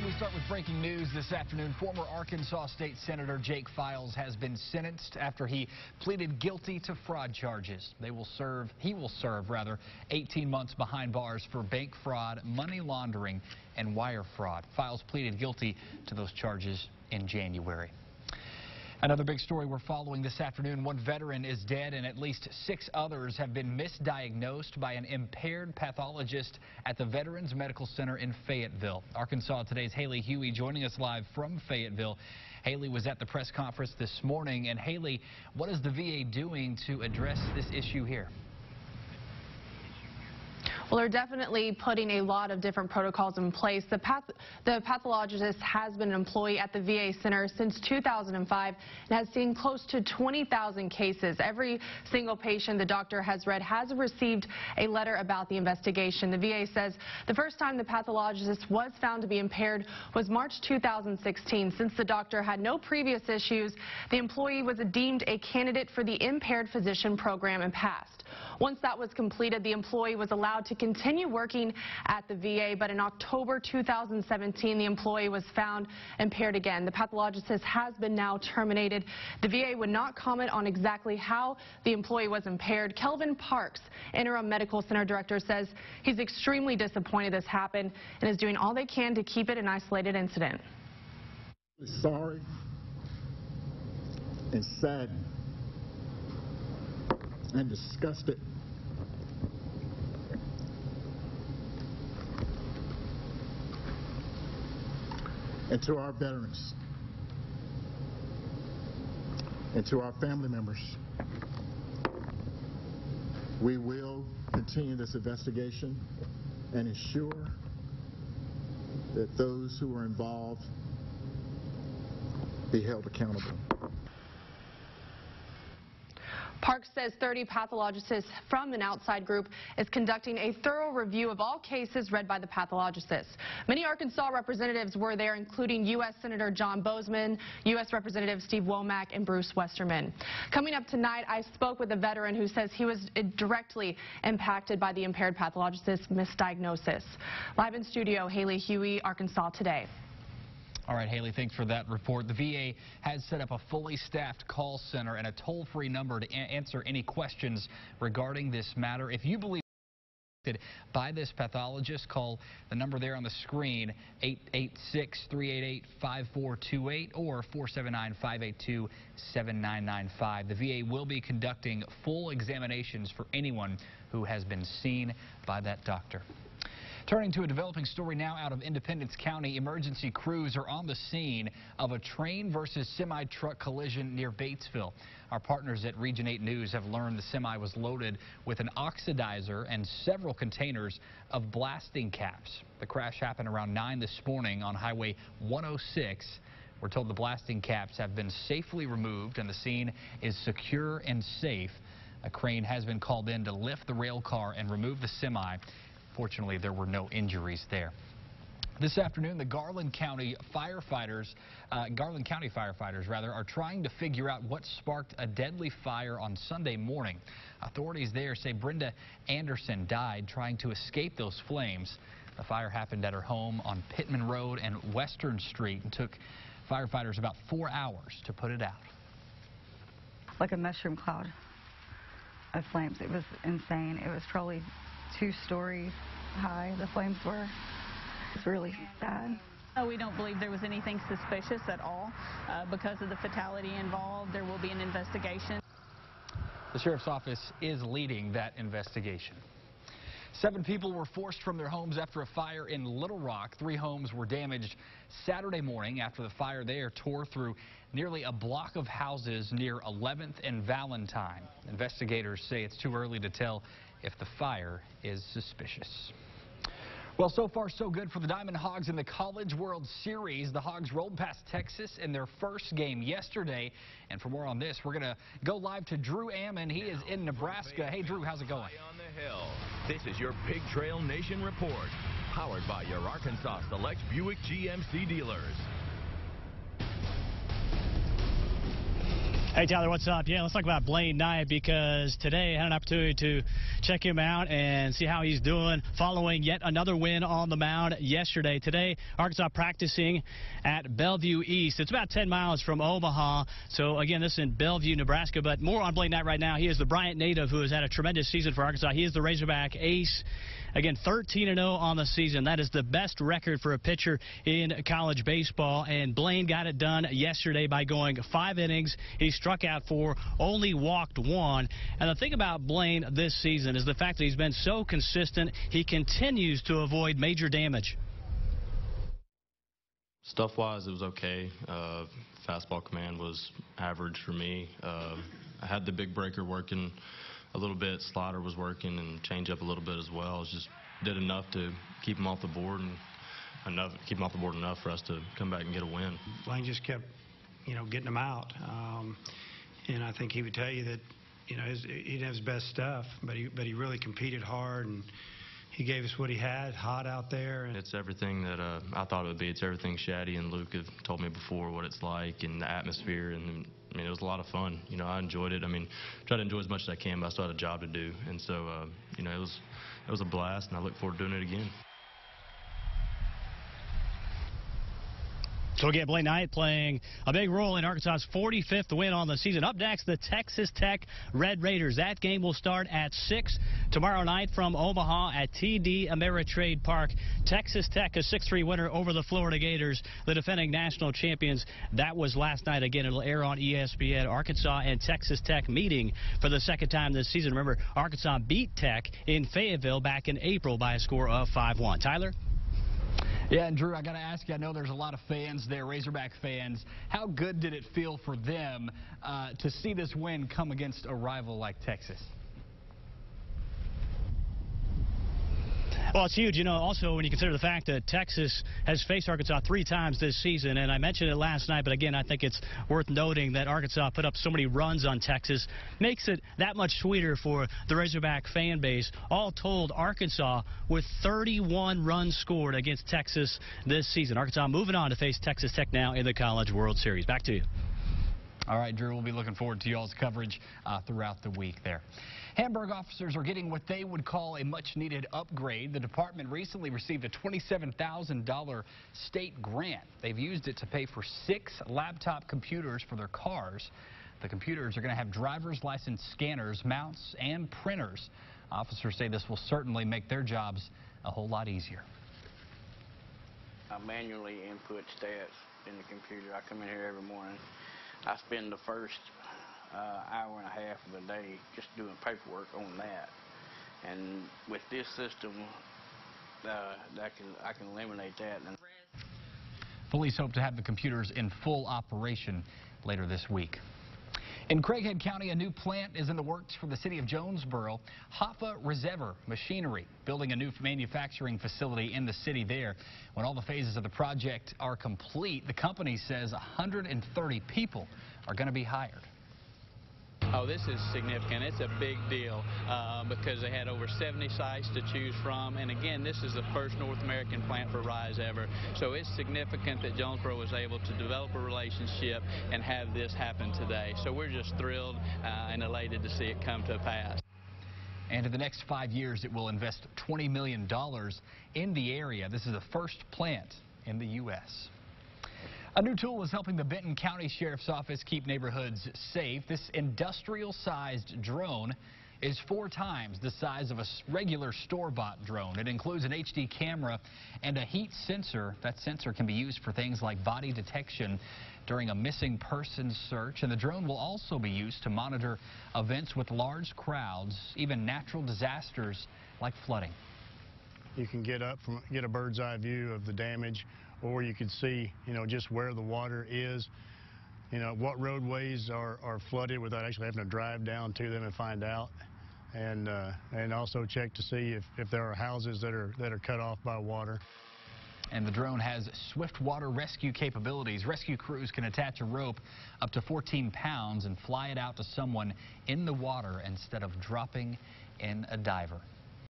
We start with breaking news this afternoon. Former Arkansas State Senator Jake Files has been sentenced after he pleaded guilty to fraud charges. He will serve 18 months behind bars for bank fraud, money laundering, and wire fraud. Files pleaded guilty to those charges in January. Another big story we're following this afternoon. One veteran is dead and at least 6 others have been misdiagnosed by an impaired pathologist at the Veterans Medical Center in Fayetteville. Arkansas Today's Haley Huey joining us live from Fayetteville. Haley was at the press conference this morning. And Haley, what is the VA doing to address this issue here? Well, they're definitely putting a lot of different protocols in place. The pathologist has been an employee at the VA Center since 2005 and has seen close to 20,000 cases. Every single patient the doctor has read has received a letter about the investigation. The VA says the first time the pathologist was found to be impaired was March 2016. Since the doctor had no previous issues, the employee was deemed a candidate for the impaired physician program and passed. Once that was completed, the employee was allowed to continue working at the VA, but in October 2017, the employee was found impaired again. The pathologist has been now terminated. The VA would not comment on exactly how the employee was impaired. Kelvin Parks, interim medical center director, says he's extremely disappointed this happened and is doing all they can to keep it an isolated incident. Sorry and saddened and disgusted and to our veterans and to our family members. We will continue this investigation and ensure that those who are involved be held accountable. Parks says 30 pathologists from an outside group is conducting a thorough review of all cases read by the pathologist. Many Arkansas representatives were there, including U.S. Senator John Bozeman, U.S. Representative Steve Womack, and Bruce Westerman. Coming up tonight, I spoke with a veteran who says he was directly impacted by the impaired pathologist's misdiagnosis. Live in studio, Haley Huey, Arkansas Today. All right, Haley, thanks for that report. The VA has set up a fully staffed call center and a toll-free number to answer any questions regarding this matter. If you believe by this pathologist, call the number there on the screen, 886-388-5428 or 479-582-7995. The VA will be conducting full examinations for anyone who has been seen by that doctor. Turning to a developing story now out of Independence County, emergency crews are on the scene of a train versus semi-truck collision near Batesville. Our partners at Region 8 News have learned the semi was loaded with an oxidizer and several containers of blasting caps. The crash happened around 9 this morning on Highway 106. We're told the blasting caps have been safely removed and the scene is secure and safe. A crane has been called in to lift the rail car and remove the semi. Fortunately, there were no injuries there. This afternoon, the Garland County firefighters are trying to figure out what sparked a deadly fire on Sunday morning. Authorities there say Brenda Anderson died trying to escape those flames. The fire happened at her home on Pittman Road and Western Street and took firefighters about 4 hours to put it out. Like a mushroom cloud of flames. It was insane. It was probably 2 stories high, the flames were. It's really bad. We don't believe there was anything suspicious at all. Because of the fatality involved, there will be an investigation. The sheriff's office is leading that investigation. 7 people were forced from their homes after a fire in Little Rock. 3 homes were damaged Saturday morning after the fire there tore through nearly a block of houses near 11th and Valentine. Investigators say it's too early to tell if the fire is suspicious. Well, so far so good for the Diamond Hogs in the College World Series. The Hogs rolled past Texas in their first game yesterday. And for more on this, we're going to go live to Drew Ammon. He is in Nebraska. Hey, Drew, how's it going? On the hill. This is your Pig Trail Nation report, powered by your Arkansas Select Buick GMC dealers. Hey, Tyler, what's up? Yeah, let's talk about Blaine Knight, because today I had an opportunity to check him out and see how he's doing following yet another win on the mound yesterday. Today, Arkansas practicing at Bellevue East. It's about 10 miles from Omaha. So, again, this is in Bellevue, Nebraska. But more on Blaine Knight right now. He is the Bryant native who has had a tremendous season for Arkansas. He is the Razorback ace. Again, 13-0 on the season. That is the best record for a pitcher in college baseball. And Blaine got it done yesterday by going 5 innings. He struck out 4, only walked 1. And the thing about Blaine this season is the fact that he's been so consistent. He continues to avoid major damage. Stuff-wise, it was okay. Fastball command was average for me. I had the big breaker working a little bit. Slider was working, and change up a little bit as well. It just did enough to keep him off the board, and keep him off the board enough for us to come back and get a win. Blaine just kept, getting them out. And I think he would tell you that, he didn't have his best stuff, but he really competed hard, and he gave us what he had, hot out there. And it's everything that I thought it would be. It's everything Shaddy and Luke have told me before what it's like, and the atmosphere, and it was a lot of fun. I enjoyed it. Try to enjoy as much as I can, but I still had a job to do. And so, it was a blast, and I look forward to doing it again. So again, Blaine Knight playing a big role in Arkansas's 45th win on the season. Up next, the Texas Tech Red Raiders. That game will start at 6 tomorrow night from Omaha at TD Ameritrade Park. Texas Tech, a 6-3 winner over the Florida Gators, the defending national champions. That was last night. Again, it'll air on ESPN. Arkansas and Texas Tech meeting for the second time this season. Remember, Arkansas beat Tech in Fayetteville back in April by a score of 5-1. Tyler? Yeah, and Drew, I got to ask you, I know there's a lot of fans there, Razorback fans. How good did it feel for them to see this win come against a rival like Texas? Well, it's huge. Also when you consider the fact that Texas has faced Arkansas 3 times this season, and I mentioned it last night, but again, I think it's worth noting that Arkansas put up so many runs on Texas, makes it that much sweeter for the Razorback fan base. All told, Arkansas with 31 runs scored against Texas this season. Arkansas moving on to face Texas Tech now in the College World Series. Back to you. All right, Drew, we'll be looking forward to y'all's coverage throughout the week there. Hamburg officers are getting what they would call a much-needed upgrade. The department recently received a $27,000 state grant. They've used it to pay for 6 laptop computers for their cars. The computers are going to have driver's license scanners, mounts, and printers. Officers say this will certainly make their jobs a whole lot easier. I manually input stats in the computer. I come in here every morning. I spend the first hour and a half of the day just doing paperwork on that. And with this system, I can eliminate that. Police hope to have the computers in full operation later this week. In Craighead County, a new plant is in the works for the city of Jonesboro. Hoffa Reserver Machinery, building a new manufacturing facility in the city there. When all the phases of the project are complete, the company says 130 people are going to be hired. Oh, this is significant. It's a big deal because they had over 70 sites to choose from. And again, this is the first North American plant for Rise ever. So it's significant that Jonesboro was able to develop a relationship and have this happen today. So we're just thrilled and elated to see it come to pass. And in the next 5 years, it will invest $20 million in the area. This is the first plant in the U.S. A new tool is helping the Benton County Sheriff's Office keep neighborhoods safe. This industrial-sized drone is 4 times the size of a regular store-bought drone. It includes an HD camera and a heat sensor. That sensor can be used for things like body detection during a missing person search. And the drone will also be used to monitor events with large crowds, even natural disasters like flooding. You can get a bird's eye view of the damage, or you can see, just where the water is, what roadways are flooded without actually having to drive down to them and find out, and also check to see if there are houses that are cut off by water. And the drone has swift water rescue capabilities. Rescue crews can attach a rope up to 14 pounds and fly it out to someone in the water instead of dropping in a diver.